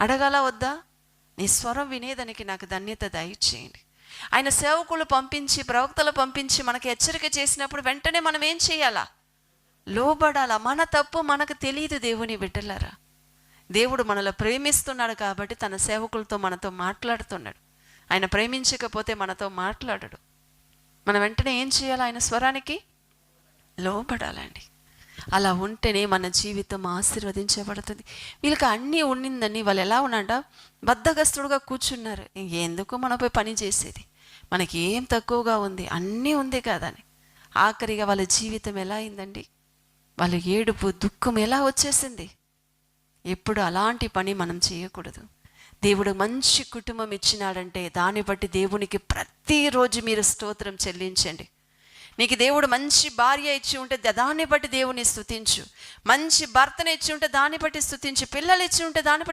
అడగాల వద్దా? నీ స్వరం వినేదానికి నాకు ధన్యత దయచేయండి. ఆయన సేవకులు పంపించి, ప్రవక్తలు పంపించి మనకి హెచ్చరిక చేసినప్పుడు వెంటనే మనం ఏం చేయాలా? లోబడాలా. మన తప్పు మనకు తెలియదు దేవుని బిడ్డలారా. దేవుడు మనలో ప్రేమిస్తున్నాడు కాబట్టి తన సేవకులతో మనతో మాట్లాడుతున్నాడు. ఆయన ప్రేమించకపోతే మనతో మాట్లాడడు. మనం వెంటనే ఏం చేయాలి? ఆయన స్వరానికి లోబడాలండి. అలా ఉంటేనే మన జీవితం ఆశీర్వదించబడుతుంది. వీళ్ళకి అన్నీ ఉండిందని వాళ్ళు ఎలా ఉన్నాడ? బద్ధకస్తుడుగా కూర్చున్నారు. ఎందుకు మనం పోయి పని చేసేది, మనకి ఏం తక్కువగా ఉంది, అన్నీ ఉంది కాదని. ఆఖరిగా వాళ్ళ జీవితం ఎలా అయిందండి? వాళ్ళ ఏడుపు, దుఃఖం ఎలా వచ్చేసింది? ఎప్పుడు అలాంటి పని మనం చేయకూడదు. దేవుడు మంచి కుటుంబం ఇచ్చినాడంటే దాన్ని బట్టి దేవునికి ప్రతిరోజు మీరు స్తోత్రం చెల్లించండి. నీకు దేవుడు మంచి భార్య ఇచ్చి ఉంటే దాన్ని బట్టి దేవుని స్తుతించు. మంచి భర్తను ఇచ్చి ఉంటే దాన్ని బట్టి స్తుతించు. పిల్లలు ఇచ్చి ఉంటే దాన్ని బట్టి